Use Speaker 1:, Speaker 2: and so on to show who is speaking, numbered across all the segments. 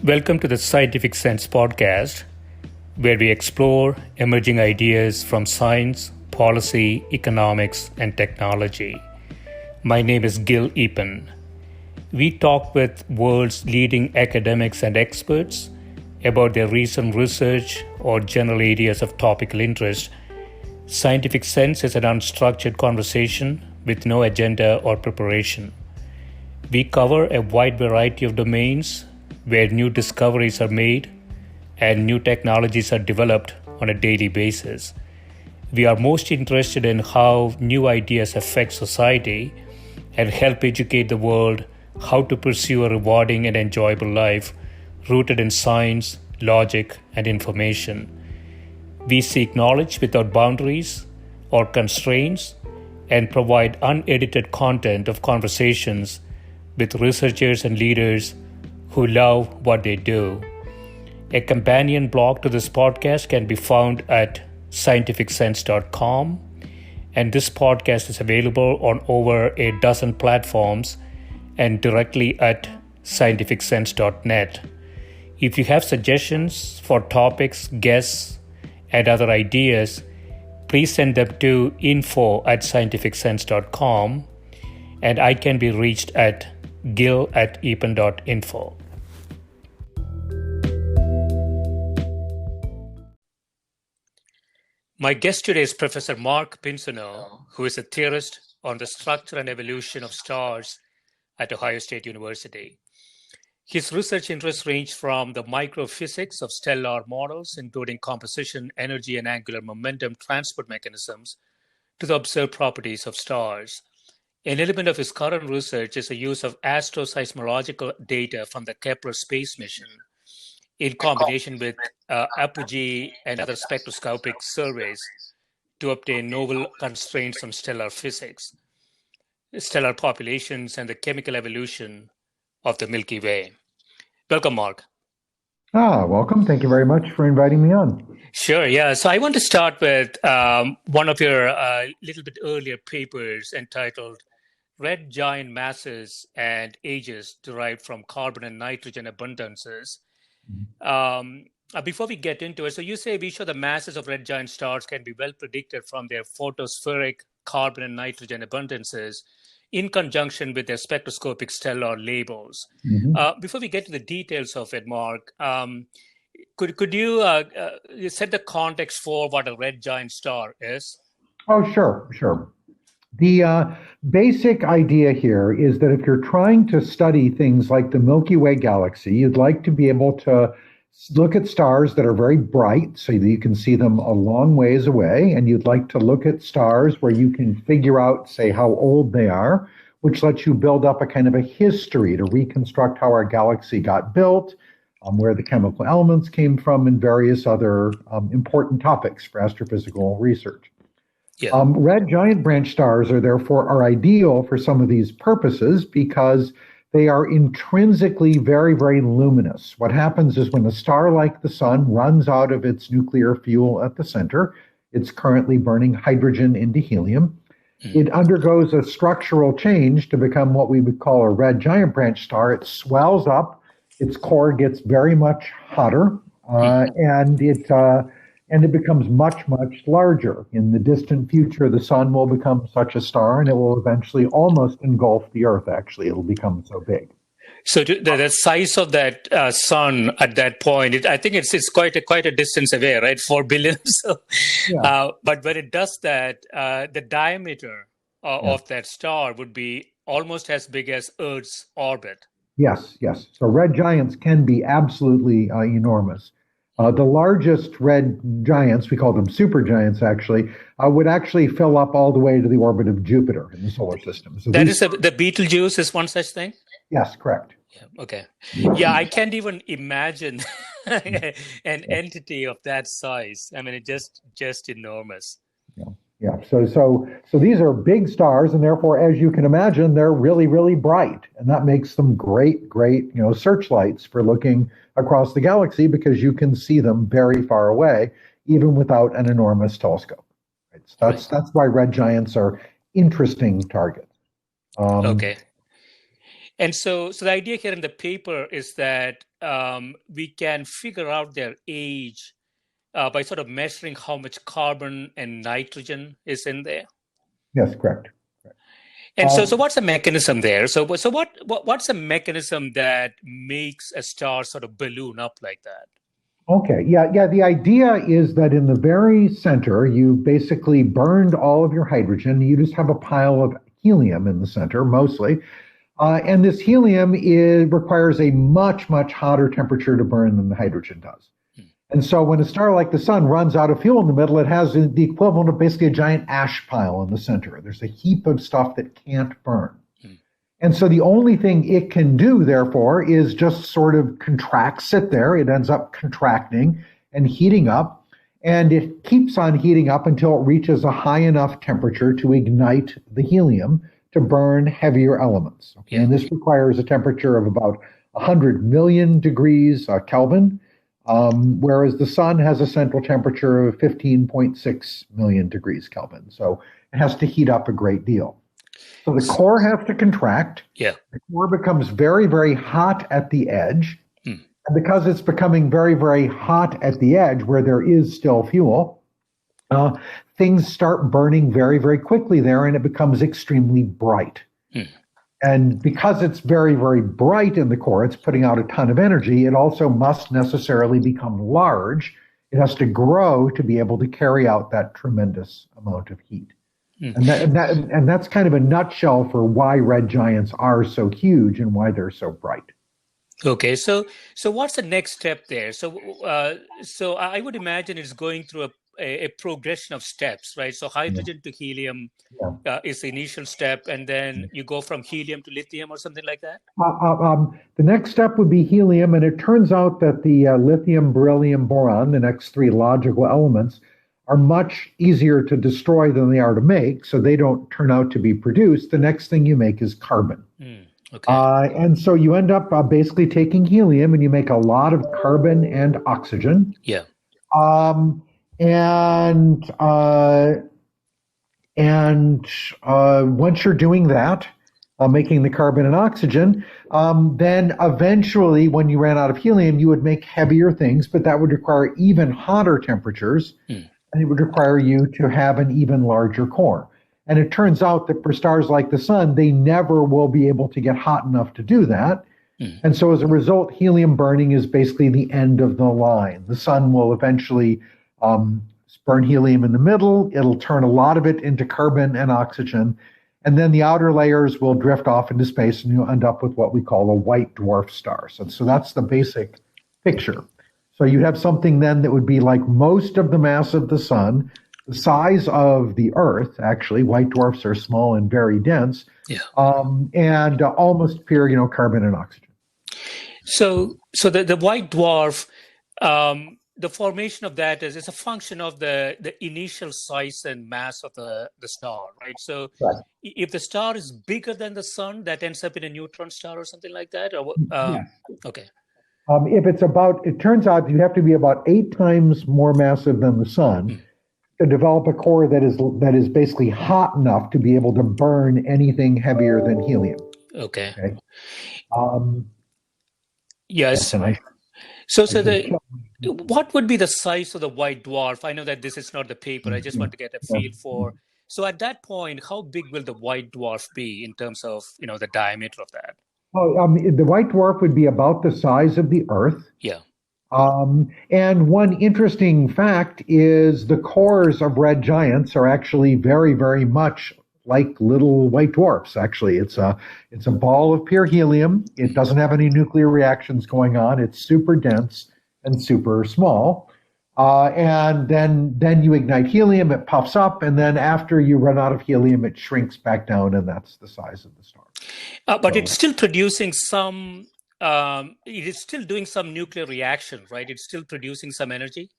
Speaker 1: Welcome to the Scientific Sense podcast, where we explore emerging ideas from science, policy, economics, and technology. My name is Gil Eapen. We talk with world's leading academics and experts about their recent research or general areas of topical interest. Scientific Sense is an unstructured conversation with no agenda or preparation. We cover a wide variety of domains where new discoveries are made and new technologies are developed on a daily basis. We are most interested in how new ideas affect society and help educate the world how to pursue a rewarding and enjoyable life rooted in science, logic, and information. We seek knowledge without boundaries or constraints and provide unedited content of conversations with researchers and leaders who love what they do. A companion blog to this podcast can be found at scientificsense.com, and this podcast is available on over a dozen platforms and directly at scientificsense.net. If you have suggestions for topics, guests, and other ideas, please send them to info@scientificsense.com, and I can be reached at gil@eapen.info. My guest today is Professor Marc Pinsonneault, who is a theorist on the structure and evolution of stars at Ohio State University. His research interests range from the microphysics of stellar models, including composition, energy, and angular momentum transport mechanisms, to the observed properties of stars. An element of his current research is the use of Astro seismological data from the Kepler space mission in combination with APOGEE and other spectroscopic surveys to obtain novel constraints on stellar physics, stellar populations, and the chemical evolution of the Milky Way. Welcome, Marc.
Speaker 2: Welcome. Thank you very much for inviting me on.
Speaker 1: Sure, yeah. So I want to start with one of your little bit earlier papers entitled Red Giant Masses and Ages Derived from Carbon and Nitrogen Abundances. Before we get into it, so you say we show the masses of red giant stars can be well predicted from their photospheric carbon and nitrogen abundances in conjunction with their spectroscopic stellar labels. Before we get to the details of it, Marc, could you set the context for what a red giant star is?
Speaker 2: Oh, sure. The basic idea here is that if you're trying to study things like the Milky Way galaxy, you'd like to be able to look at stars that are very bright so that you can see them a long ways away, and you'd like to look at stars where you can figure out, say, how old they are, which lets you build up a kind of a history to reconstruct how our galaxy got built, where the chemical elements came from, and various other important topics for astrophysical research.
Speaker 1: Yeah.
Speaker 2: Red giant branch stars are ideal for some of these purposes because they are intrinsically very, very luminous. What happens is when a star like the sun runs out of its nuclear fuel at the center, it's currently burning hydrogen into helium. It undergoes a structural change to become what we would call a red giant branch star. It swells up, its core gets very much hotter, and it becomes much, much larger. In the distant future, the sun will become such a star, and it will eventually almost engulf the Earth, actually. It'll become so big.
Speaker 1: So the size of that sun at that point, I think it's quite a distance away, right? 4 billion. So,
Speaker 2: Yeah.
Speaker 1: but when it does that, the diameter of that star would be almost as big as Earth's orbit.
Speaker 2: Yes. So red giants can be absolutely enormous. The largest red giants, we call them supergiants actually, would actually fill up all the way to the orbit of Jupiter in the solar system. So
Speaker 1: the Betelgeuse is one such thing?
Speaker 2: Yes, correct.
Speaker 1: Yeah, okay. Yeah, I can't even imagine an entity of that size. I mean, it's just enormous.
Speaker 2: Yeah. So these are big stars, and therefore, as you can imagine, they're really, really bright, and that makes them great, searchlights for looking across the galaxy because you can see them very far away, even without an enormous telescope. Right? So that's why red giants are interesting targets.
Speaker 1: Okay. And so the idea here in the paper is that we can figure out their age by sort of measuring how much carbon and nitrogen is in there.
Speaker 2: Yes, correct.
Speaker 1: And so what's the mechanism there? So what's the mechanism that makes a star sort of balloon up like that?
Speaker 2: Okay, yeah. The idea is that in the very center, you basically burned all of your hydrogen. You just have a pile of helium in the center, mostly. And this helium requires a much, much hotter temperature to burn than the hydrogen does. And so when a star like the sun runs out of fuel in the middle, it has the equivalent of basically a giant ash pile in the center. There's a heap of stuff that can't burn. And so the only thing it can do, therefore, is just sort of sit there. It ends up contracting and heating up. And it keeps on heating up until it reaches a high enough temperature to ignite the helium to burn heavier elements. Okay? And this requires a temperature of about 100 million degrees Kelvin. Whereas the sun has a central temperature of 15.6 million degrees Kelvin. So it has to heat up a great deal. So the core has to contract.
Speaker 1: Yeah.
Speaker 2: The core becomes very, very hot at the edge. And because it's becoming very, very hot at the edge where there is still fuel, things start burning very, very quickly there, and it becomes extremely bright. And because it's very, very bright in the core, it's putting out a ton of energy. It also must necessarily become large. It has to grow to be able to carry out that tremendous amount of heat. And that's kind of a nutshell for why red giants are so huge and why they're so bright.
Speaker 1: Okay, so what's the next step there? So I would imagine it's going through a progression of steps, right? So hydrogen to helium is the initial step, and then you go from helium to lithium or something like that?
Speaker 2: The next step would be helium, and it turns out that the lithium, beryllium, boron, the next three logical elements, are much easier to destroy than they are to make, so they don't turn out to be produced. The next thing you make is carbon.
Speaker 1: Okay.
Speaker 2: And so you end up basically taking helium and you make a lot of carbon and oxygen.
Speaker 1: Yeah.
Speaker 2: And once you're doing that, making the carbon and oxygen, then eventually when you ran out of helium, you would make heavier things, but that would require even hotter temperatures. And it would require you to have an even larger core. And it turns out that for stars like the sun, they never will be able to get hot enough to do that. And so as a result, helium burning is basically the end of the line. The sun will eventually burn helium in the middle. It'll turn a lot of it into carbon and oxygen. And then the outer layers will drift off into space, and you'll end up with what we call a white dwarf star. So that's the basic picture. So you'd have something then that would be like most of the mass of the sun, the size of the Earth. Actually, white dwarfs are small and very dense, and almost pure, carbon and oxygen.
Speaker 1: So the white dwarf, the formation of that is a function of the initial size and mass of the star, right? So if the star is bigger than the sun, that ends up in a neutron star or something like that? Or Okay.
Speaker 2: If it's it turns out you have to be about 8 times more massive than the sun to develop a core that is basically hot enough to be able to burn anything heavier than helium.
Speaker 1: Okay.
Speaker 2: Yes.
Speaker 1: So what would be the size of the white dwarf? I know that this is not the paper. I just want to get a feel for. So at that point, how big will the white dwarf be in terms of the diameter of that?
Speaker 2: The white dwarf would be about the size of the Earth.
Speaker 1: Yeah.
Speaker 2: And one interesting fact is the cores of red giants are actually very, very much like little white dwarfs. Actually, it's a ball of pure helium. It doesn't have any nuclear reactions going on. It's super dense and super small. And then you ignite helium, it puffs up, and then after you run out of helium, it shrinks back down, and that's the size of the star.
Speaker 1: But it's still producing some. It is still doing some nuclear reaction, right? It's still producing some energy.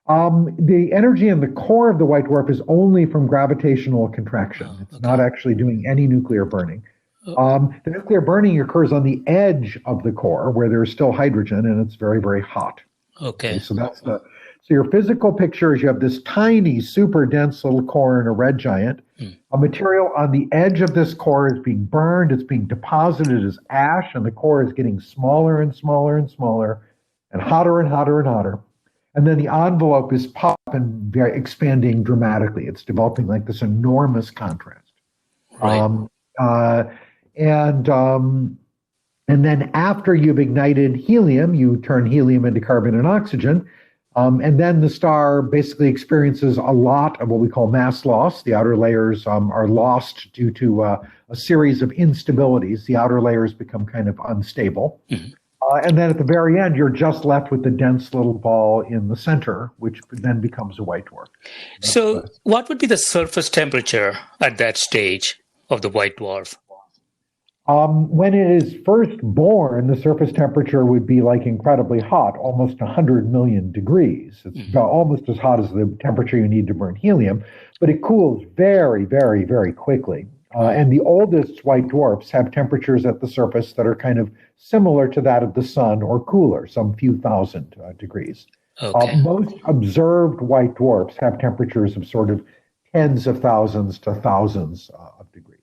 Speaker 2: The energy in the core of the white dwarf is only from gravitational contraction. It's not actually doing any nuclear burning. The nuclear burning occurs on the edge of the core where there's still hydrogen and it's very, very hot.
Speaker 1: Okay.
Speaker 2: So So your physical picture is you have this tiny, super dense little core in a red giant. A material on the edge of this core is being burned, it's being deposited as ash, and the core is getting smaller and smaller and smaller, and hotter and hotter and hotter. And then the envelope is popping and expanding dramatically. It's developing like this enormous contrast.
Speaker 1: Right.
Speaker 2: And then after you've ignited helium, you turn helium into carbon and oxygen. And then the star basically experiences a lot of what we call mass loss. The outer layers are lost due to a series of instabilities. The outer layers become kind of unstable. And then at the very end, you're just left with the dense little ball in the center, which then becomes a white dwarf.
Speaker 1: So what would be the surface temperature at that stage of the white dwarf?
Speaker 2: When it is first born, the surface temperature would be like incredibly hot, almost 100 million degrees. It's almost as hot as the temperature you need to burn helium, but it cools very, very, very quickly. And the oldest white dwarfs have temperatures at the surface that are kind of similar to that of the sun or cooler, some few thousand degrees.
Speaker 1: Okay.
Speaker 2: Most observed white dwarfs have temperatures of sort of tens of thousands to thousands of degrees.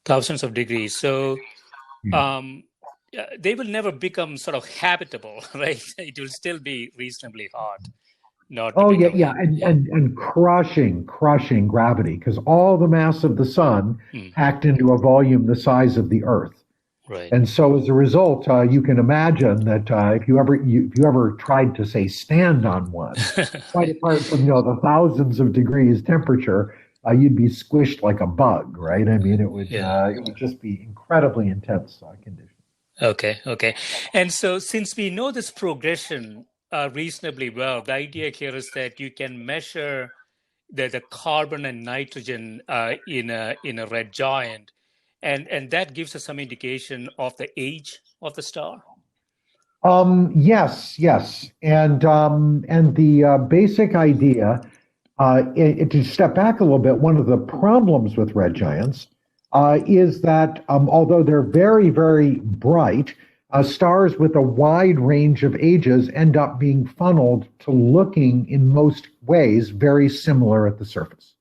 Speaker 1: Thousands of degrees. So they will never become sort of habitable, right? It will still be reasonably hot.
Speaker 2: And crushing gravity, because all the mass of the sun packed into a volume the size of the Earth.
Speaker 1: Right.
Speaker 2: And so as a result, you can imagine that if you ever tried to, say, stand on one, quite apart from the thousands of degrees temperature, you'd be squished like a bug, right? I mean, it would just be incredibly intense conditions.
Speaker 1: Okay. And so since we know this progression reasonably well, the idea here is that you can measure the carbon and nitrogen in a red giant, and that gives us some indication of the age of the star.
Speaker 2: Yes. And the basic idea, to step back a little bit, one of the problems with red giants is that although they're very, very bright, stars with a wide range of ages end up being funneled to looking in most ways very similar at the surface.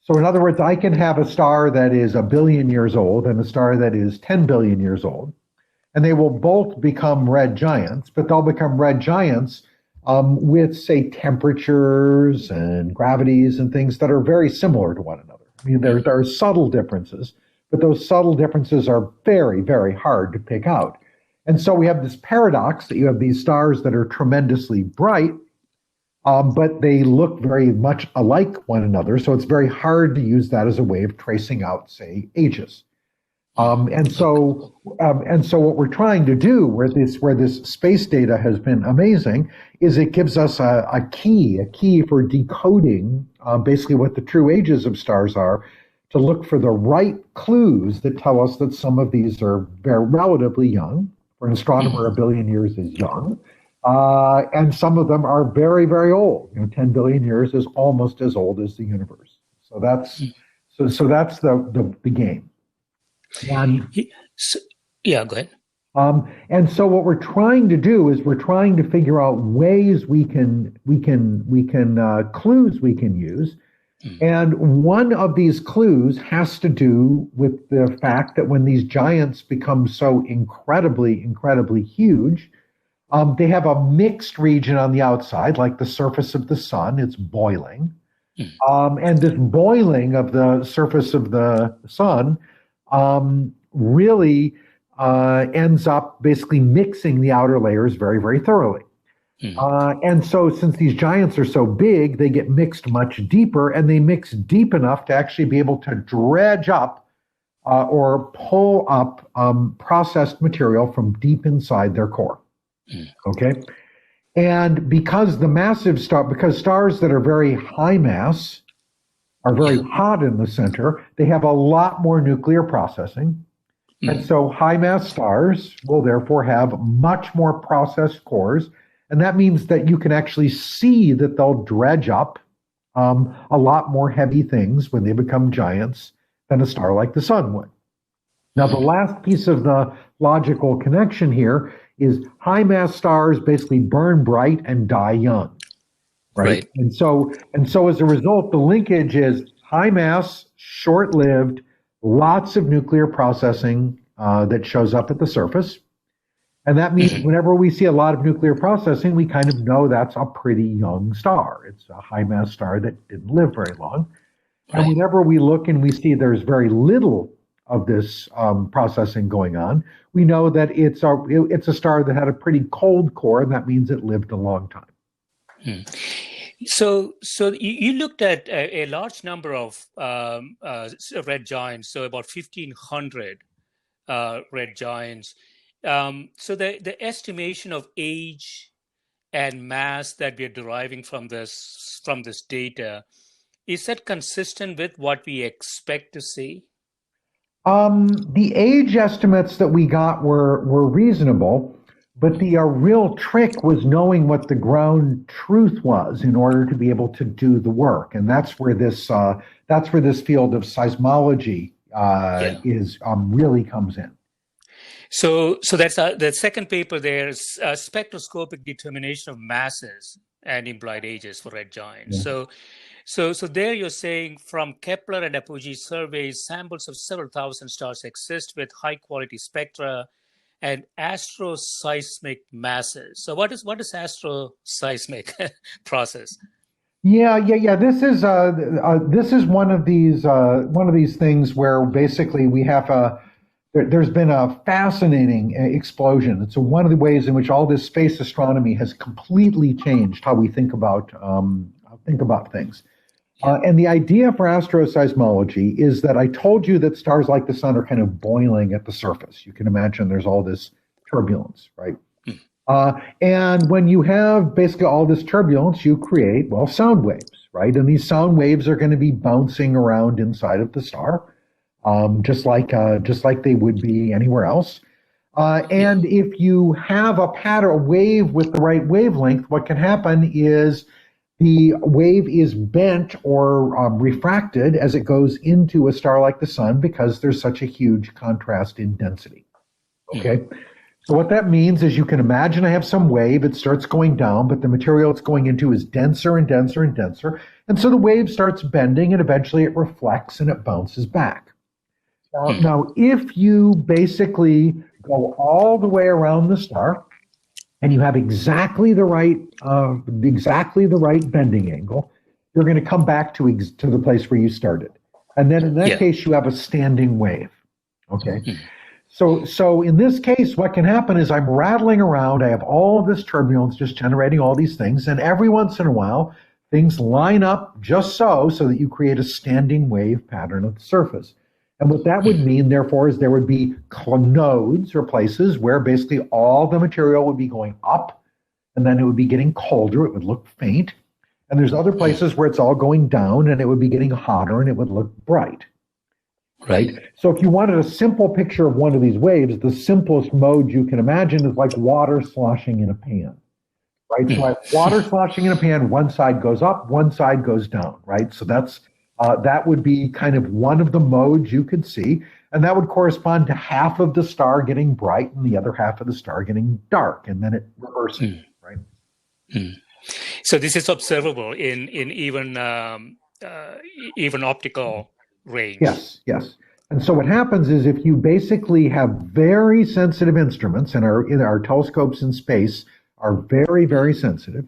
Speaker 2: So in other words, I can have a star that is 1 billion years old and a star that is 10 billion years old, and they will both become red giants, but they'll become red giants with, say, temperatures and gravities and things that are very similar to one another. I mean, there are subtle differences, but those subtle differences are very, very hard to pick out. And so we have this paradox that you have these stars that are tremendously bright, but they look very much alike one another. So it's very hard to use that as a way of tracing out, say, ages. And so what we're trying to do, where this space data has been amazing, is it gives us a key for decoding basically what the true ages of stars are, to look for the right clues that tell us that some of these are very relatively young. For an astronomer, 1 billion years is young, and some of them are very, very old. 10 billion years is almost as old as the universe. So that's the game. And
Speaker 1: yeah, go ahead.
Speaker 2: And so what we're trying to do is we're trying to figure out ways we can clues we can use. And one of these clues has to do with the fact that when these giants become so incredibly, incredibly huge, they have a mixed region on the outside, like the surface of the sun. It's boiling. And this boiling of the surface of the sun really ends up basically mixing the outer layers very, very thoroughly. And so since these giants are so big, they get mixed much deeper, and they mix deep enough to actually be able to dredge up or pull up processed material from deep inside their core. Okay? And because stars that are very high mass are very hot in the center, they have a lot more nuclear processing. And so high mass stars will therefore have much more processed cores. And that means that you can actually see that they'll dredge up a lot more heavy things when they become giants than a star like the sun would. Now, the last piece of the logical connection here is high mass stars basically burn bright and die young. right? And so as a result, the linkage is high mass, short-lived, lots of nuclear processing that shows up at the surface. And that means whenever we see a lot of nuclear processing, we kind of know that's a pretty young star. It's a high mass star that didn't live very long. And whenever we look and we see there's very little of this processing going on, we know that it's a star that had a pretty cold core, and that means it lived a long time.
Speaker 1: So you looked at a large number of red giants, so about 1,500 red giants. So the estimation of age and mass that we are deriving from this data, is that consistent with what we expect to see?
Speaker 2: The age estimates that we got were reasonable, but the real trick was knowing what the ground truth was in order to be able to do the work, and that's where this field of seismology is really comes in.
Speaker 1: So that's the second paper there is spectroscopic determination of masses and implied ages for red giants.
Speaker 2: Yeah.
Speaker 1: So there you're saying from Kepler and APOGEE surveys, samples of several thousand stars exist with high quality spectra and astro-seismic masses. So what is astro-seismic process?
Speaker 2: Yeah. This is one of these things where basically we have there's been a fascinating explosion. It's one of the ways in which all this space astronomy has completely changed how we think about things. And the idea for astroseismology is that I told you that stars like the sun are kind of boiling at the surface. You can imagine there's all this turbulence, right? And when you have basically all this turbulence, you create, sound waves, right? And these sound waves are going to be bouncing around inside of the star. Just like they would be anywhere else. And if you have a wave with the right wavelength, what can happen is the wave is bent or refracted as it goes into a star like the sun because there's such a huge contrast in density. Okay? So what that means is you can imagine I have some wave, it starts going down, but the material it's going into is denser and denser and denser. And so the wave starts bending and eventually it reflects and it bounces back. Now, if you basically go all the way around the star and you have exactly the right bending angle, you're going to come back to the place where you started. And then in that case, you have a standing wave. Okay. So in this case, what can happen is I'm rattling around. I have all of this turbulence just generating all these things. And every once in a while, things line up just so that you create a standing wave pattern at the surface. And what that would mean, therefore, is there would be nodes or places where basically all the material would be going up, and then it would be getting colder. It would look faint. And there's other places where it's all going down, and it would be getting hotter, and it would look bright. Right? So if you wanted a simple picture of one of these waves, the simplest mode you can imagine is like water sloshing in a pan. Right? So like water sloshing in a pan, one side goes up, one side goes down. Right? So that would be kind of one of the modes you could see, and that would correspond to half of the star getting bright and the other half of the star getting dark, and then it reverses, right?
Speaker 1: So this is observable in even optical range.
Speaker 2: Yes. And so what happens is if you basically have very sensitive instruments, and our telescopes in space are very, very sensitive,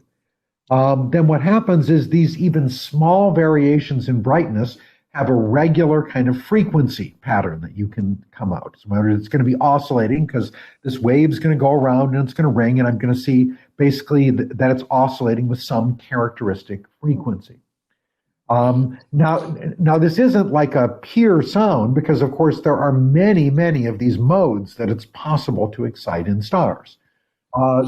Speaker 2: then what happens is these even small variations in brightness have a regular kind of frequency pattern that you can come out. So it's going to be oscillating because this wave's going to go around and it's going to ring, and I'm going to see basically that it's oscillating with some characteristic frequency. Now this isn't like a pure sound because, of course, there are many, many of these modes that it's possible to excite in stars.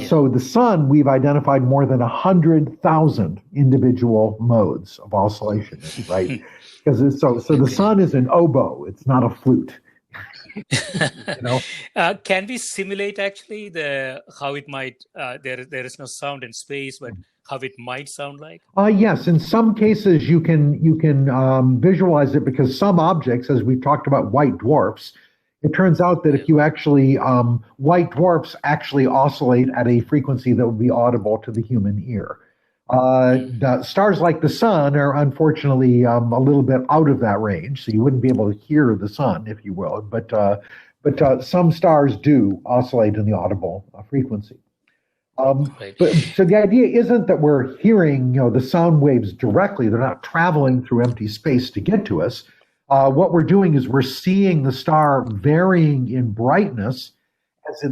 Speaker 2: So the sun, we've identified more than 100,000 individual modes of oscillation, right? Because the sun is an oboe; it's not a flute.
Speaker 1: Can we simulate actually how it might? There is no sound in space, but how it might sound like?
Speaker 2: Yes, in some cases you can visualize it because some objects, as we've talked about, white dwarfs. It turns out that if you actually, white dwarfs actually oscillate at a frequency that would be audible to the human ear. The stars like the sun are unfortunately a little bit out of that range, so you wouldn't be able to hear the sun, if you will. But some stars do oscillate in the audible frequency.
Speaker 1: Right.
Speaker 2: But so the idea isn't that we're hearing, the sound waves directly. They're not traveling through empty space to get to us. What we're doing is we're seeing the star varying in brightness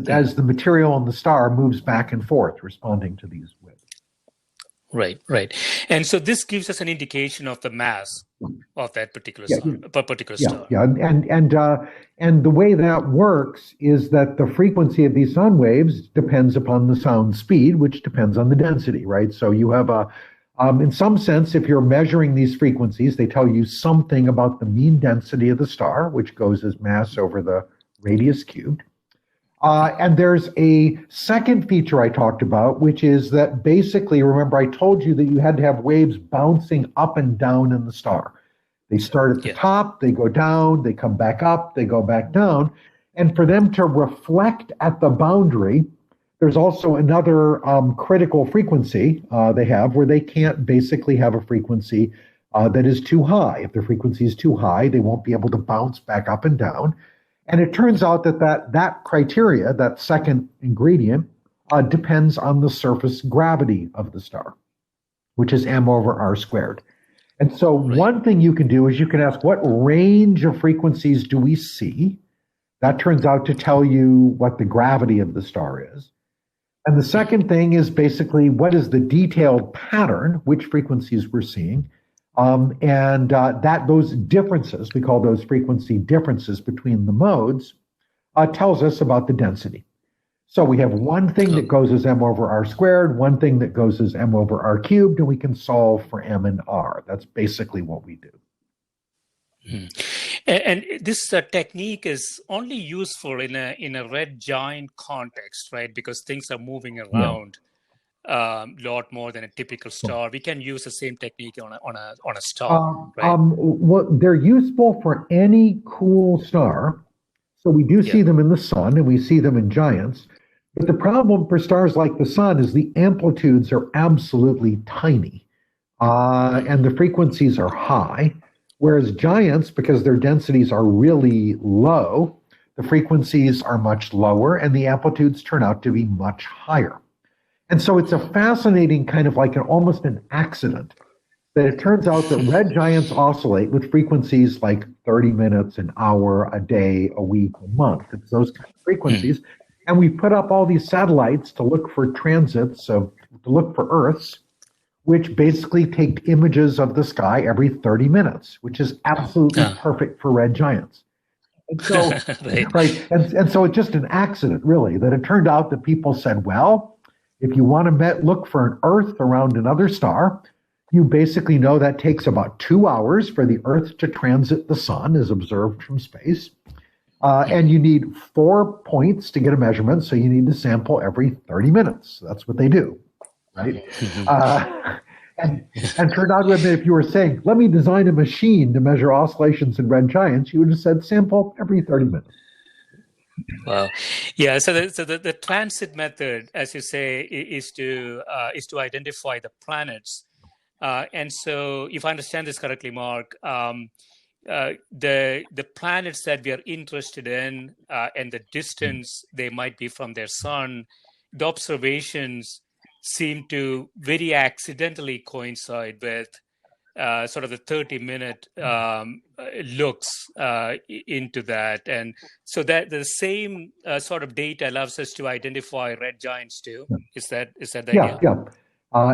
Speaker 2: as the material in the star moves back and forth, responding to these waves.
Speaker 1: Right. And so this gives us an indication of the mass of that particular star.
Speaker 2: Yeah. And the way that works is that the frequency of these sound waves depends upon the sound speed, which depends on the density, right? So you have in some sense, if you're measuring these frequencies, they tell you something about the mean density of the star, which goes as mass over the radius cubed. And there's a second feature I talked about, which is that basically, remember I told you that you had to have waves bouncing up and down in the star. They start at the top, they go down, they come back up, they go back down. And for them to reflect at the boundary, there's also another critical frequency they have where they can't basically have a frequency that is too high. If the frequency is too high, they won't be able to bounce back up and down. And it turns out that criteria, that second ingredient, depends on the surface gravity of the star, which is m over r squared. And so one thing you can do is you can ask, what range of frequencies do we see? That turns out to tell you what the gravity of the star is. And the second thing is basically, what is the detailed pattern, which frequencies we're seeing? Those differences, we call those frequency differences between the modes, tells us about the density. So we have one thing that goes as m over r squared, one thing that goes as m over r cubed, and we can solve for m and r. That's basically what we do.
Speaker 1: And this technique is only useful in a red giant context, right? Because things are moving around. Lot more than a typical star. We can use the same technique on a star, right?
Speaker 2: Well, they're useful for any cool star. So we do see them in the sun, and we see them in giants. But the problem for stars like the sun is the amplitudes are absolutely tiny, and the frequencies are high. Whereas giants, because their densities are really low, the frequencies are much lower, and the amplitudes turn out to be much higher. And so it's a fascinating kind of like almost an accident that it turns out that red giants oscillate with frequencies like 30 minutes, an hour, a day, a week, a month. It's those kind of frequencies. And we put up all these satellites to look for transits, to look for Earths, which basically take images of the sky every 30 minutes, which is absolutely perfect for red giants. And so, and so it's just an accident, really, that it turned out that people said, well, if you want to look for an Earth around another star, you basically know that takes about 2 hours for the Earth to transit the sun as observed from space. And you need 4 points to get a measurement, so you need to sample every 30 minutes. That's what they do, right? And turned out that if you were saying, let me design a machine to measure oscillations in red giants, you would have said sample every 30 minutes.
Speaker 1: Wow. Yeah. So the transit method, as you say, is to identify the planets. And so, if I understand this correctly, Mark, the planets that we are interested in and the distance they might be from their sun, the observations seem to very accidentally coincide with sort of the 30-minute looks into that. And so that the same sort of data allows us to identify red giants too. Is that the idea?
Speaker 2: Yeah.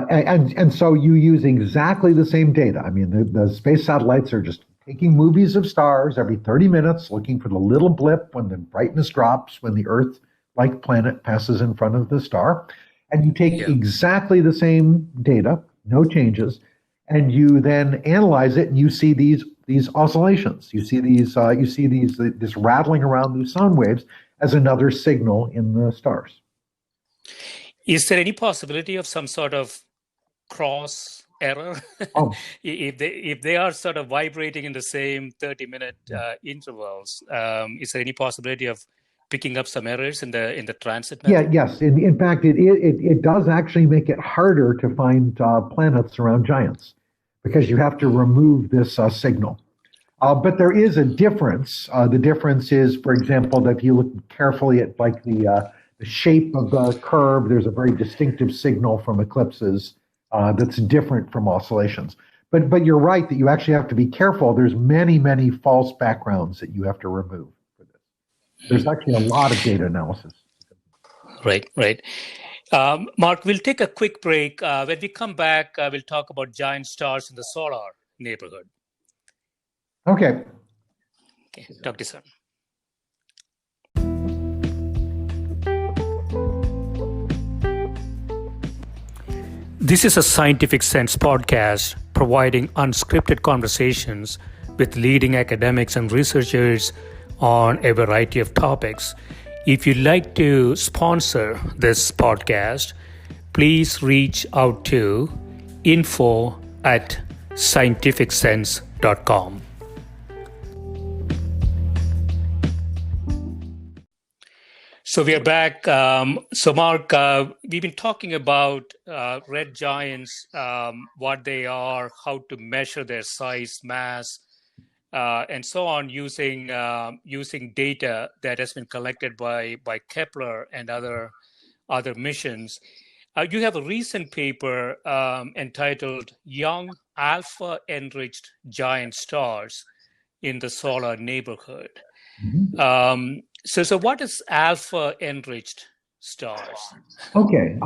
Speaker 2: And so you use exactly the same data. I mean, the space satellites are just taking movies of stars every 30 minutes, looking for the little blip when the brightness drops, when the Earth-like planet passes in front of the star. And you take exactly the same data, no changes, and you then analyze it, and you see these oscillations. You see this rattling around these sound waves as another signal in the stars.
Speaker 1: Is there any possibility of some sort of cross error? If they are sort of vibrating in the same 30-minute intervals, is there any possibility of picking up some errors in the transit
Speaker 2: Yeah,
Speaker 1: method?
Speaker 2: yes. In fact, it does actually make it harder to find planets around giants because you have to remove this signal. But there is a difference. The difference is, for example, that if you look carefully at like the shape of the curve, there's a very distinctive signal from eclipses that's different from oscillations. But you're right that you actually have to be careful. There's many false backgrounds that you have to remove for this. There's actually a lot of data analysis.
Speaker 1: Right. Mark, we'll take a quick break. When we come back, we'll talk about giant stars in the solar neighborhood.
Speaker 2: Okay.
Speaker 1: Talk to you soon. This is a Scientific Sense podcast providing unscripted conversations with leading academics and researchers on a variety of topics. If you'd like to sponsor this podcast, please reach out to info@scientificsense.com. So we are back. So Mark, we've been talking about red giants, what they are, how to measure their size, mass, and so on using data that has been collected by Kepler and other missions. You have a recent paper entitled "Young Alpha-Enriched Giant Stars in the Solar Neighborhood." Mm-hmm. So what is alpha-enriched stars?
Speaker 2: Okay.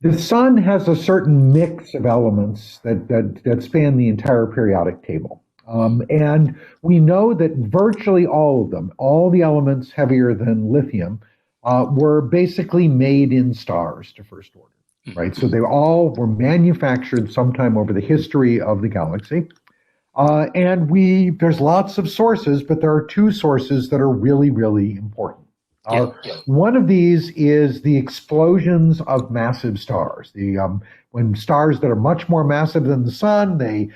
Speaker 2: The sun has a certain mix of elements that span the entire periodic table. And we know that virtually all of them, all the elements heavier than lithium, were basically made in stars to first order, right? So they all were manufactured sometime over the history of the galaxy. And there's lots of sources, but there are two sources that are really important. One of these is the explosions of massive stars. When stars that are much more massive than the sun, they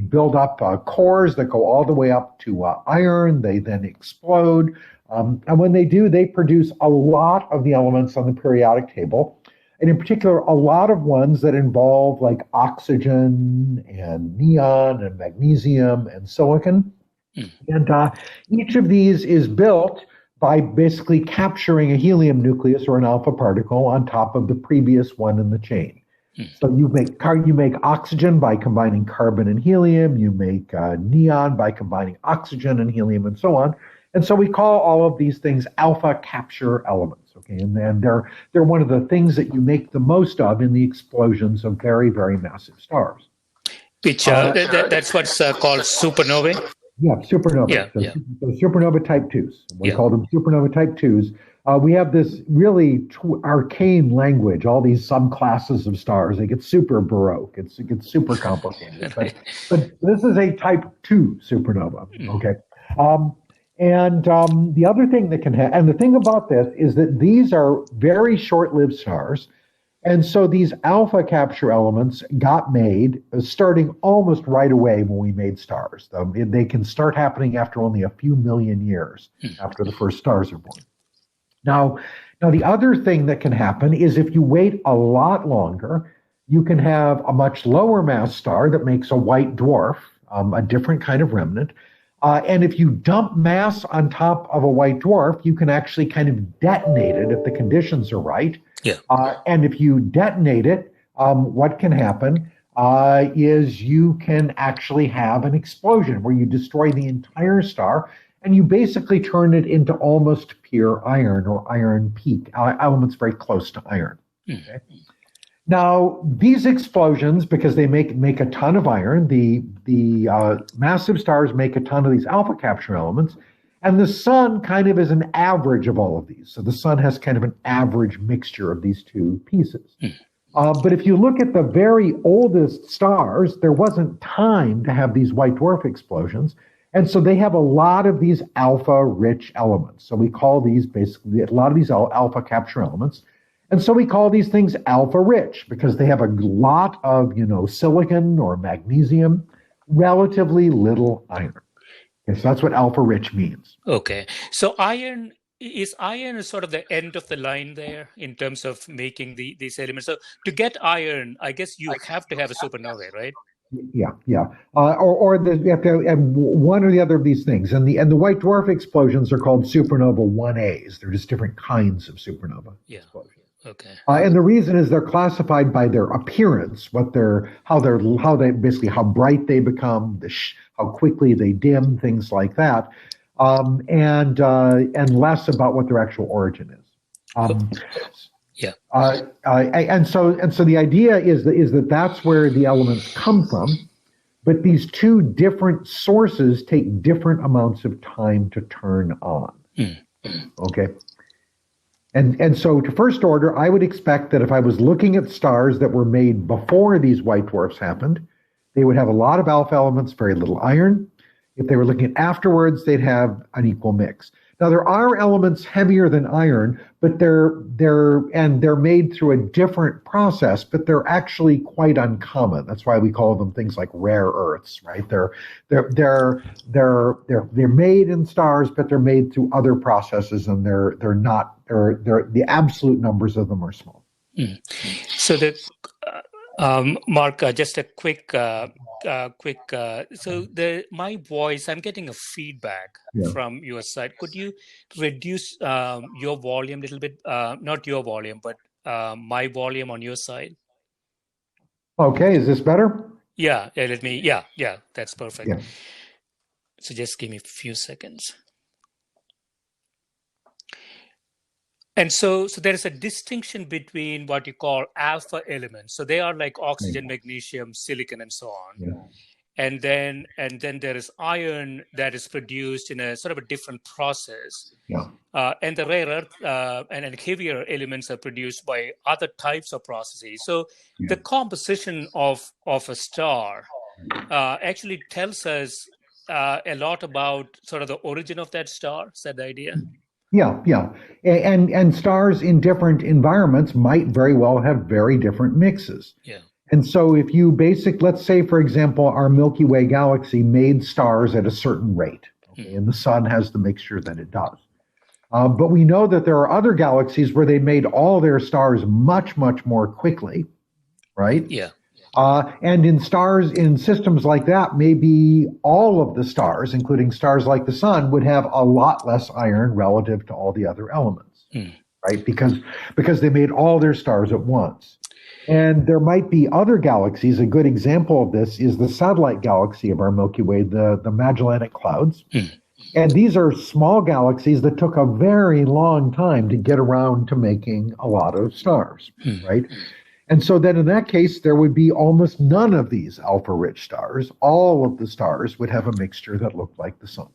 Speaker 2: build up cores that go all the way up to iron. They then explode. And when they do, they produce a lot of the elements on the periodic table. And in particular, a lot of ones that involve like oxygen and neon and magnesium and silicon. And each of these is built by basically capturing a helium nucleus or an alpha particle on top of the previous one in the chain. So you make oxygen by combining carbon and helium. You make neon by combining oxygen and helium, and so on. And so we call all of these things alpha capture elements. Okay, and then they're one of the things that you make the most of in the explosions of very massive stars.
Speaker 1: Which that's what's called supernovae.
Speaker 2: Yeah, supernovae. So supernova type 2s. We call them supernova type 2s. We have this really arcane language, all these subclasses of stars. They get super baroque. It gets super complicated. but this is a type 2 supernova. Okay. And the other thing that can happen, and the thing about this is that these are very short-lived stars. And so these alpha capture elements got made starting almost right away when we made stars. They can start happening after only a few million years after the first stars are born. Now the other thing that can happen is if you wait a lot longer, you can have a much lower mass star that makes a white dwarf, a different kind of remnant. And if you dump mass on top of a white dwarf, you can actually kind of detonate it if the conditions are right. Yeah. And if you detonate it, what can happen is you can actually have an explosion where you destroy the entire star and you basically turn it into almost pure iron or iron peak, elements very close to iron. Okay? Now, these explosions, because they make a ton of iron, the massive stars make a ton of these alpha capture elements, and the sun kind of is an average of all of these. So the sun has kind of an average mixture of these two pieces. But if you look at the very oldest stars, there wasn't time to have these white dwarf explosions, and so they have a lot of these alpha-rich elements. So we call these basically, a lot of these alpha capture elements. And so we call these things alpha-rich because they have a lot of, silicon or magnesium, relatively little iron. Okay, so that's what alpha-rich means.
Speaker 1: Okay. So iron is iron sort of the end of the line there in terms of making these elements? So to get iron, I guess you have to have a supernova, right?
Speaker 2: Yeah, yeah. You have to have one or the other of these things. And the white dwarf explosions are called supernova 1As. They're just different kinds of supernova.
Speaker 1: Yeah. Explosions. Okay.
Speaker 2: And the reason is they're classified by their appearance, how bright they become, how quickly they dim, things like that, and less about what their actual origin is.
Speaker 1: Yeah.
Speaker 2: And so the idea is that that's where the elements come from, but these two different sources take different amounts of time to turn on. Okay. And so to first order, I would expect that if I was looking at stars that were made before these white dwarfs happened, they would have a lot of alpha elements, very little iron. If they were looking at afterwards, they'd have an equal mix. Now there are elements heavier than iron, but they're made through a different process, but they're actually quite uncommon. That's why we call them things like rare earths, right? They're made in stars, but they're made through other processes, and the absolute numbers of them are small.
Speaker 1: So Mark, just a quick. So my voice, I'm getting a feedback from your side. Could you reduce your volume a little bit? Not your volume, but my volume on your side.
Speaker 2: Okay, is this better?
Speaker 1: Yeah. That's perfect.
Speaker 2: Yeah.
Speaker 1: So just give me a few seconds. And so there is a distinction between what you call alpha elements. So they are like oxygen, magnesium, silicon, and so on. Yeah. And then there is iron that is produced in a sort of a different process. Yeah. And the rare earth and heavier elements are produced by other types of processes. So the composition of a star actually tells us a lot about sort of the origin of that star. Is that the idea?
Speaker 2: Yeah. And stars in different environments might very well have very different mixes. Yeah. And so if you let's say, for example, our Milky Way galaxy made stars at a certain rate, okay, and the sun has the mixture that it does. But we know that there are other galaxies where they made all their stars much, much more quickly, right?
Speaker 1: Yeah.
Speaker 2: And in systems like that, maybe all of the stars, including stars like the sun, would have a lot less iron relative to all the other elements, right? Because they made all their stars at once. And there might be other galaxies. A good example of this is the satellite galaxy of our Milky Way, the Magellanic Clouds. And these are small galaxies that took a very long time to get around to making a lot of stars, right? And so then in that case, there would be almost none of these alpha-rich stars. All of the stars would have a mixture that looked like the sun.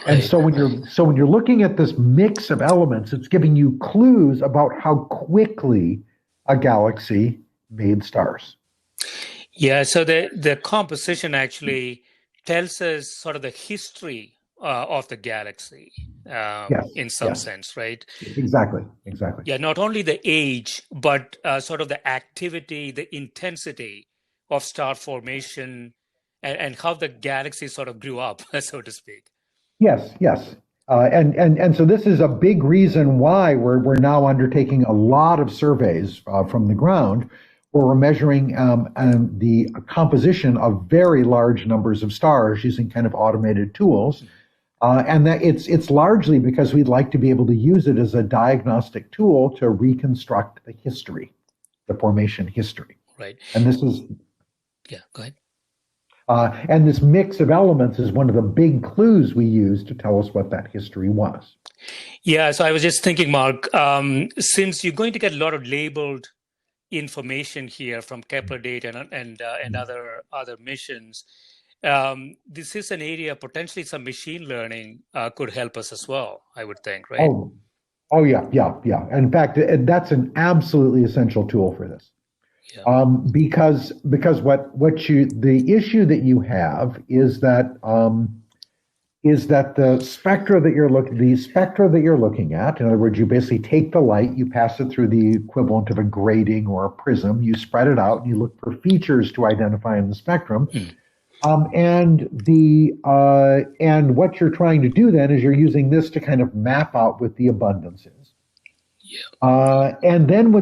Speaker 2: And so when you're looking at this mix of elements, it's giving you clues about how quickly a galaxy made stars.
Speaker 1: Yeah, so the composition actually tells us sort of the history of the galaxy in some sense, right?
Speaker 2: Exactly.
Speaker 1: Yeah, not only the age, but sort of the activity, the intensity of star formation, and how the galaxy sort of grew up, so to speak.
Speaker 2: Yes. And so this is a big reason why we're now undertaking a lot of surveys from the ground, where we're measuring the composition of very large numbers of stars using kind of automated tools. And that it's largely because we'd like to be able to use it as a diagnostic tool to reconstruct the history, the formation history.
Speaker 1: Right.
Speaker 2: And this is...
Speaker 1: Yeah, go ahead.
Speaker 2: And this mix of elements is one of the big clues we use to tell us what that history was.
Speaker 1: Yeah, so I was just thinking, Mark, since you're going to get a lot of labeled information here from Kepler data and other missions, this is an area potentially some machine learning could help us as well, I would think, right?
Speaker 2: Oh yeah. In fact, that's an absolutely essential tool for this. Yeah. Because the issue that you have is that the spectra that you're looking at, in other words, you basically take the light, you pass it through the equivalent of a grating or a prism, you spread it out, and you look for features to identify in the spectrum. And what you're trying to do then is you're using this to kind of map out what the abundance is. And then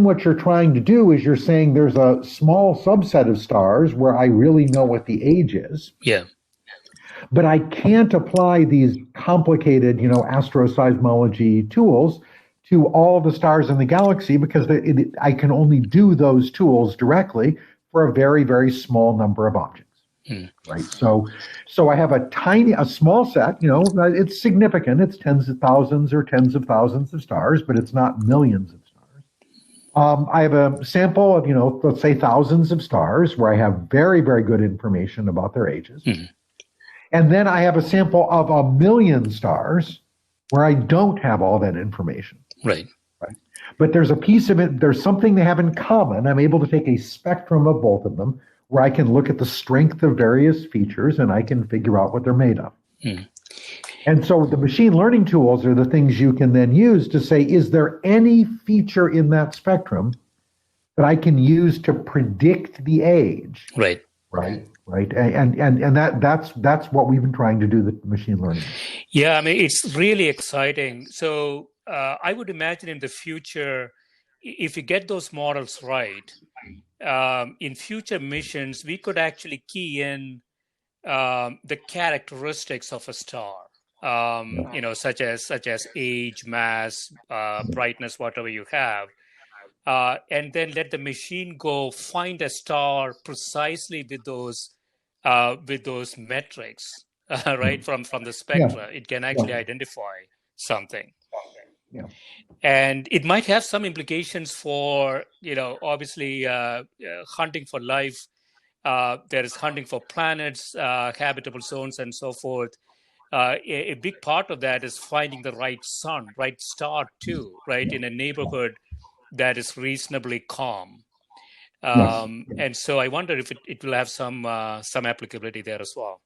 Speaker 2: what you're trying to do is you're saying there's a small subset of stars where I really know what the age is.
Speaker 1: Yeah.
Speaker 2: But I can't apply these complicated, astro seismology tools to all the stars in the galaxy because I can only do those tools directly for a very, very small number of objects. Right. So I have a small set, it's significant. It's tens of thousands or tens of thousands of stars, but it's not millions of stars. I have a sample of, let's say thousands of stars where I have very, very good information about their ages. And then I have a sample of 1 million stars where I don't have all that information.
Speaker 1: Right.
Speaker 2: But there's a piece of it, there's something they have in common. I'm able to take a spectrum of both of them where I can look at the strength of various features and I can figure out what they're made of. And so the machine learning tools are the things you can then use to say, is there any feature in that spectrum that I can use to predict the age?
Speaker 1: Right.
Speaker 2: And that's what we've been trying to do with machine learning.
Speaker 1: Yeah, I mean, it's really exciting. So I would imagine in the future, if you get those models right, in future missions, we could actually key in the characteristics of a star, such as age, mass, brightness, whatever you have, and then let the machine go find a star precisely with those metrics, right? From the spectra, it can actually identify something.
Speaker 2: Yeah.
Speaker 1: And it might have some implications for, obviously hunting for life. There is hunting for planets, habitable zones, and so forth. A big part of that is finding the right star too, right, in a neighborhood that is reasonably calm. And so I wonder if it will have some applicability there as well.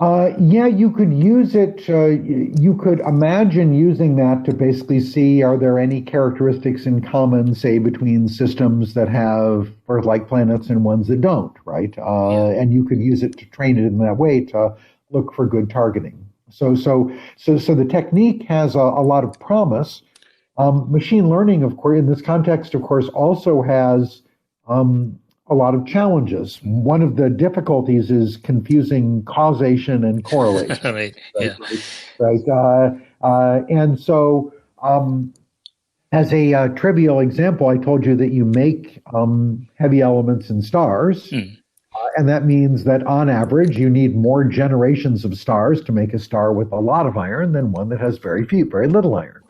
Speaker 2: You could use it. You could imagine using that to basically see, are there any characteristics in common, say, between systems that have Earth-like planets and ones that don't, right? And you could use it to train it in that way to look for good targeting. So the technique has a lot of promise. Machine learning, of course, in this context, of course, also has a lot of challenges. One of the difficulties is confusing causation and correlation. And so, as a trivial example, I told you that you make heavy elements in stars, and that means that on average, you need more generations of stars to make a star with a lot of iron than one that has very little iron.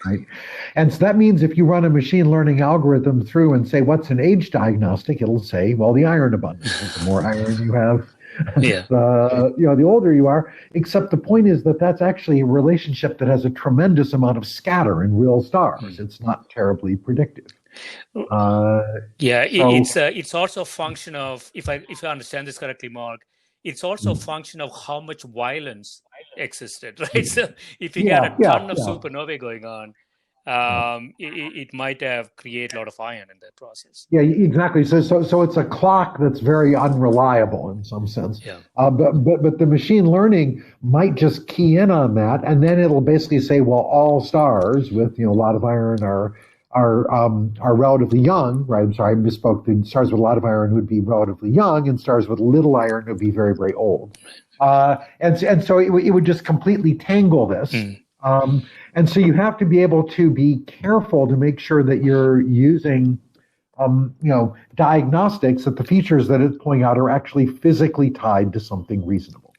Speaker 2: Right. And so that means if you run a machine learning algorithm through and say, what's an age diagnostic? It'll say, well, the iron abundance. The more iron you have, the older you are. Except the point is that that's actually a relationship that has a tremendous amount of scatter in real stars. It's not terribly predictive.
Speaker 1: It's also a function of, if I understand this correctly, Mark, it's also a function of how much violence existed, right? So if you got a ton of supernovae going on, it might have created a lot of iron in that process.
Speaker 2: Yeah, exactly. So it's a clock that's very unreliable in some sense. But the machine learning might just key in on that, and then it'll basically say, well, all stars with a lot of iron are relatively young, right? I'm sorry, I misspoke. The stars with a lot of iron would be relatively young, and stars with little iron would be very, very old. And so it would just completely tangle this. And so you have to be able to be careful to make sure that you're using, diagnostics that the features that it's pulling out are actually physically tied to something reasonable,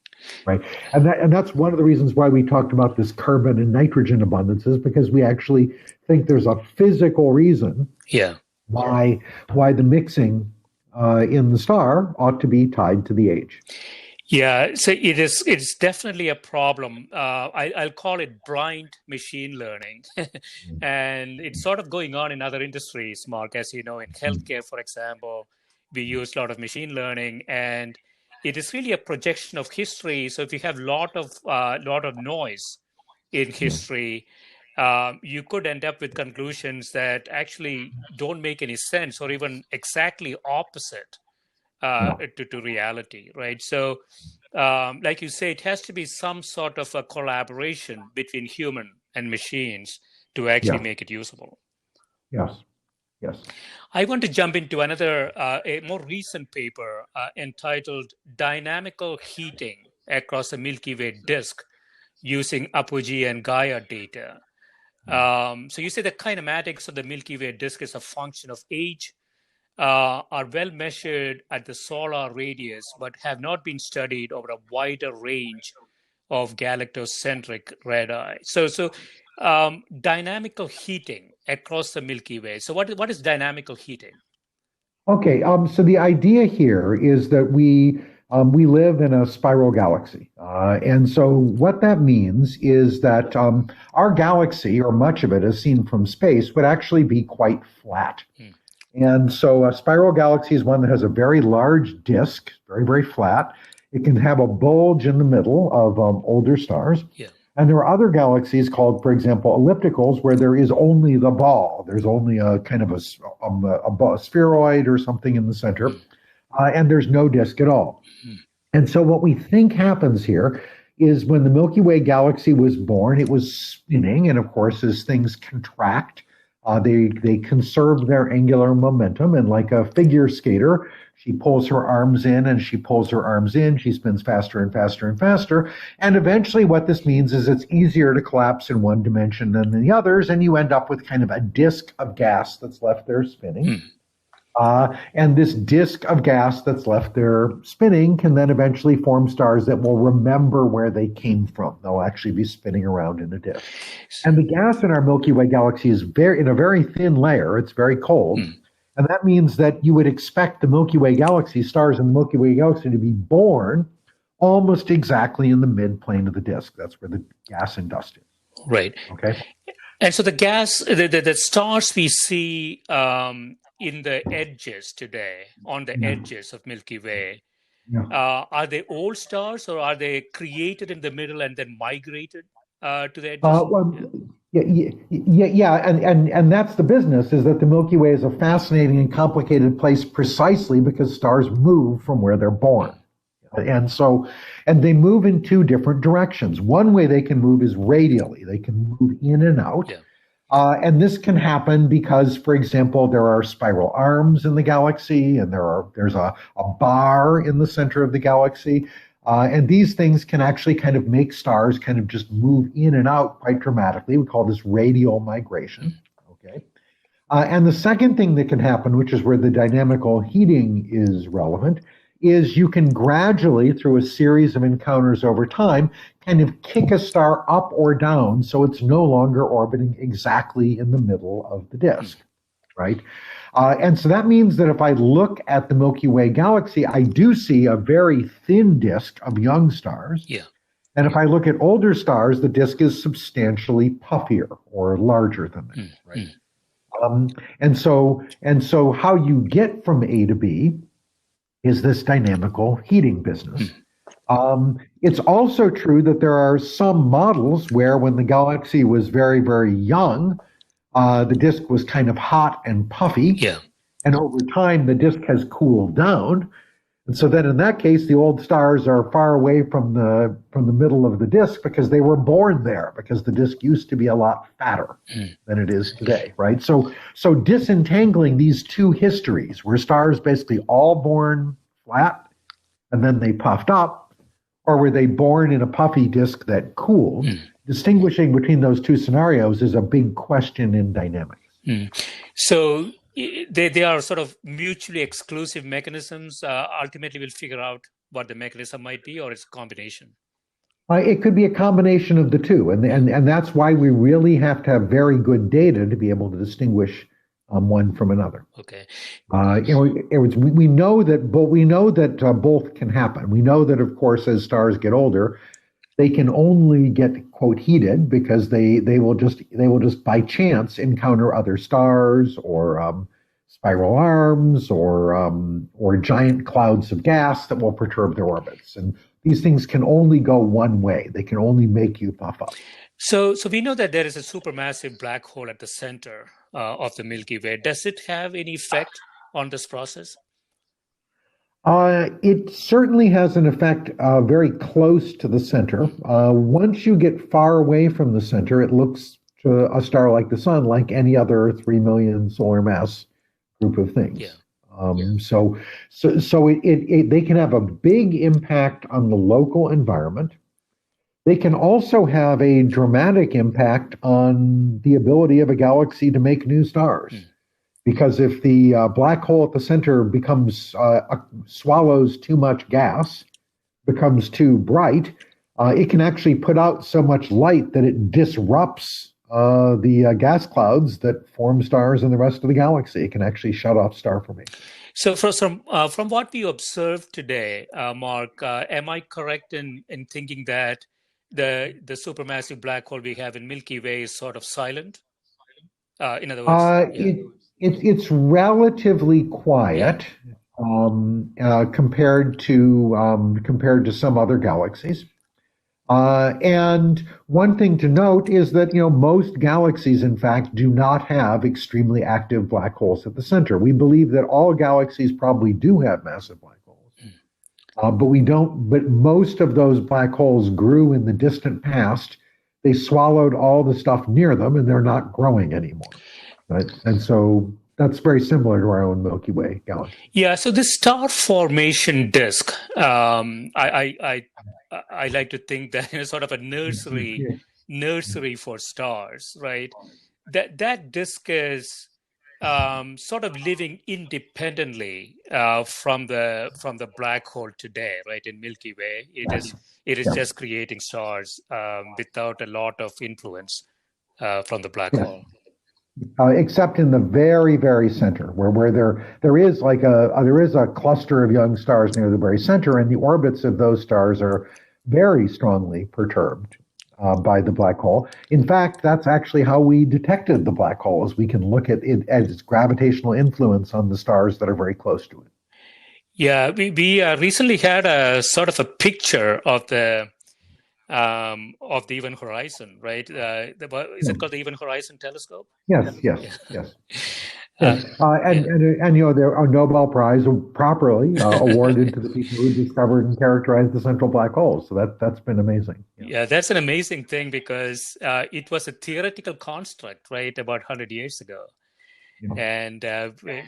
Speaker 2: right? And that's one of the reasons why we talked about this carbon and nitrogen abundances, because we actually think there's a physical reason why the mixing in the star ought to be tied to the age.
Speaker 1: Yeah, so it's definitely a problem. I'll call it blind machine learning. And it's sort of going on in other industries, Mark. As you know, in healthcare, for example, we use a lot of machine learning, and it is really a projection of history. So if you have lot of noise in history, you could end up with conclusions that actually don't make any sense, or even exactly opposite to reality, right? So, like you say, it has to be some sort of a collaboration between human and machines to actually
Speaker 2: Yes.
Speaker 1: make it usable.
Speaker 2: Yes. Yes.
Speaker 1: I want to jump into another, a more recent paper entitled Dynamical Heating Across the Milky Way Disk using APOGEE and Gaia data. So you say the kinematics of the Milky Way disk is a function of age, are well measured at the solar radius, but have not been studied over a wider range of galactocentric radii. So dynamical heating across the Milky Way. So what is dynamical heating?
Speaker 2: Okay, so the idea here is that we live in a spiral galaxy, and so what that means is that our galaxy, or much of it, as seen from space, would actually be quite flat. And so a spiral galaxy is one that has a very large disk, very, very flat. It can have a bulge in the middle of older stars.
Speaker 1: Yeah.
Speaker 2: And there are other galaxies called, for example, ellipticals, where there is only the ball. There's only a kind of a spheroid or something in the center, and there's no disk at all. And so what we think happens here is when the Milky Way galaxy was born, it was spinning, and of course, as things contract, they conserve their angular momentum, and like a figure skater, she pulls her arms in and she pulls her arms in. She spins faster and faster and faster. And eventually what this means is it's easier to collapse in one dimension than the others, and you end up with kind of a disk of gas that's left there spinning. And this disk of gas that's left there spinning can then eventually form stars that will remember where they came from. They'll actually be spinning around in a disk. And the gas in our Milky Way galaxy is in a very thin layer. It's very cold. And that means that you would expect the Milky Way galaxy, stars in the Milky Way galaxy, to be born almost exactly in the midplane of the disk. That's where the gas and dust is.
Speaker 1: Right.
Speaker 2: Okay.
Speaker 1: And so the gas, the stars we see in the edges today, on the edges of Milky Way, are they old stars, or are they created in the middle and then migrated to the edges?
Speaker 2: And that's the business, is that the Milky Way is a fascinating and complicated place precisely because stars move from where they're born. And they move in two different directions. One way they can move is radially. They can move in and out. And this can happen because, for example, there are spiral arms in the galaxy, and there's a bar in the center of the galaxy. And these things can actually kind of make stars kind of just move in and out quite dramatically. We call this radial migration. Okay. And the second thing that can happen, which is where the dynamical heating is relevant, is you can gradually, through a series of encounters over time, kind of kick a star up or down so it's no longer orbiting exactly in the middle of the disk, right? And so that means that if I look at the Milky Way galaxy, I do see a very thin disk of young stars. And if I look at older stars, the disk is substantially puffier or larger than that, right? And so how you get from A to B is this dynamical heating business. It's also true that there are some models where when the galaxy was very, very young, the disk was kind of hot and puffy. And over time, the disk has cooled down. And so then in that case, the old stars are far away from the middle of the disk because they were born there, because the disk used to be a lot fatter than it is today, right? So disentangling these two histories, were stars basically all born flat and then they puffed up, or were they born in a puffy disk that cooled? Distinguishing between those two scenarios is a big question in dynamics.
Speaker 1: So they are sort of mutually exclusive mechanisms. Ultimately, we'll figure out what the mechanism might be, or it's a combination.
Speaker 2: It could be a combination of the two, and that's why we really have to have very good data to be able to distinguish one from another.
Speaker 1: Okay.
Speaker 2: We know that both can happen. We know that, of course, as stars get older, they can only get, quote, heated because they will just by chance encounter other stars or spiral arms or giant clouds of gas that will perturb their orbits. And these things can only go one way. They can only make you puff up.
Speaker 1: So we know that there is a supermassive black hole at the center of the Milky Way. Does it have any effect on this process?
Speaker 2: It certainly has an effect very close to the center. Once you get far away from the center, it looks to a star like the sun like any other 3 million solar mass group of things.
Speaker 1: Yeah.
Speaker 2: So they can have a big impact on the local environment. They can also have a dramatic impact on the ability of a galaxy to make new stars. Because if the black hole at the center becomes swallows too much gas, becomes too bright, it can actually put out so much light that it disrupts the gas clouds that form stars in the rest of the galaxy. It can actually shut off star formation.
Speaker 1: So from what we observed today, Mark, am I correct in thinking that the supermassive black hole we have in Milky Way is sort of silent? In other words,
Speaker 2: it's relatively quiet compared to some other galaxies. And one thing to note is that most galaxies, in fact, do not have extremely active black holes at the center. We believe that all galaxies probably do have massive black holes, but we don't. But most of those black holes grew in the distant past. They swallowed all the stuff near them, and they're not growing anymore. Right? And so that's very similar to our own Milky Way galaxy.
Speaker 1: Yeah. So this star formation disk, I like to think that sort of a nursery for stars, right? That disk is sort of living independently from the black hole today, right? In Milky Way, it is just creating stars without a lot of influence from the black hole.
Speaker 2: Except in the very, very center, where there is a cluster of young stars near the very center, and the orbits of those stars are very strongly perturbed by the black hole. In fact, that's actually how we detected the black hole, is we can look at it as its gravitational influence on the stars that are very close to it.
Speaker 1: Yeah, we recently had a sort of a picture of the Event Horizon, right? Is it called the Event Horizon Telescope?
Speaker 2: Yes. And there are Nobel Prize properly awarded to the people who discovered and characterized the central black hole. So that's been amazing.
Speaker 1: Yeah, that's an amazing thing because it was a theoretical construct, right, about 100 years ago. And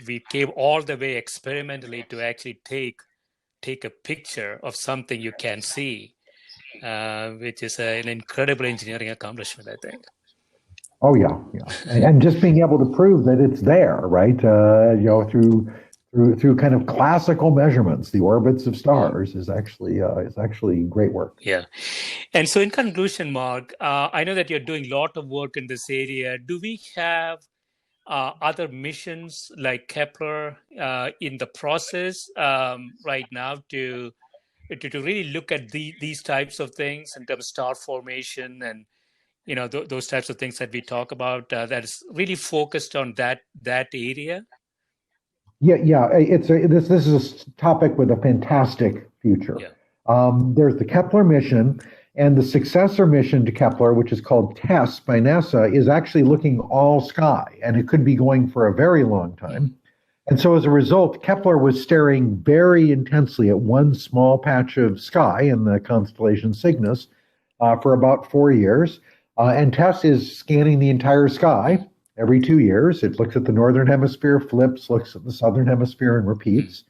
Speaker 1: we came all the way experimentally to actually take a picture of something you can see. Which is an incredible engineering accomplishment, I think.
Speaker 2: Oh yeah, and just being able to prove that it's there, right? Through kind of classical measurements, the orbits of stars is actually great work.
Speaker 1: Yeah, and so in conclusion, Mark, I know that you're doing a lot of work in this area. Do we have other missions like Kepler in the process right now to really look at these types of things in terms of star formation and those types of things that we talk about that is really focused on that area?
Speaker 2: Yeah. This is a topic with a fantastic future. Yeah. There's the Kepler mission, and the successor mission to Kepler, which is called TESS by NASA, is actually looking all sky, and it could be going for a very long time. And so as a result, Kepler was staring very intensely at one small patch of sky in the constellation Cygnus for about 4 years. And TESS is scanning the entire sky every 2 years. It looks at the northern hemisphere, flips, looks at the southern hemisphere, and repeats.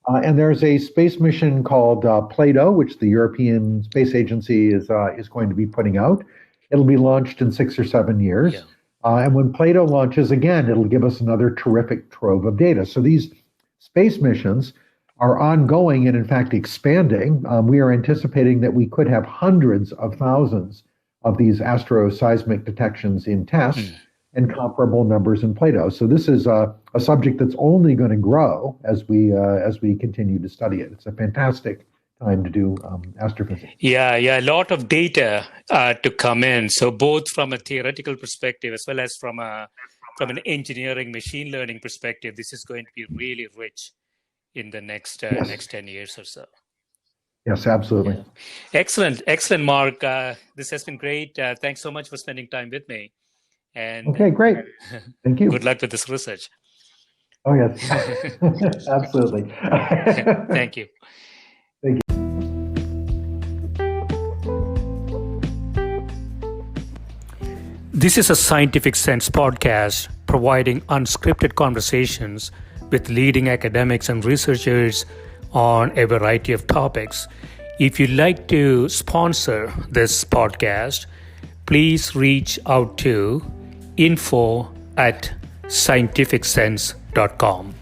Speaker 2: And there's a space mission called Plato, which the European Space Agency is going to be putting out. It'll be launched in 6 or 7 years. Yeah. And when Plato launches again, it'll give us another terrific trove of data. So these space missions are ongoing and, in fact, expanding. We are anticipating that we could have hundreds of thousands of these astroseismic detections in TESS and comparable numbers in Plato. So this is a subject that's only going to grow as we continue to study it. It's a fantastic time to do astrophysics.
Speaker 1: Yeah, a lot of data to come in. So both from a theoretical perspective as well as from an engineering machine learning perspective, this is going to be really rich in the next 10 years or so.
Speaker 2: Yes, absolutely.
Speaker 1: Yeah. Excellent, Mark. This has been great. Thanks so much for spending time with me. And
Speaker 2: okay, great. Thank you.
Speaker 1: Good luck with this research.
Speaker 2: Oh, yes. Absolutely.
Speaker 1: Thank you.
Speaker 2: Thank you.
Speaker 1: This is a Scientific Sense podcast providing unscripted conversations with leading academics and researchers on a variety of topics. If you'd like to sponsor this podcast, please reach out to info@scientificsense.com.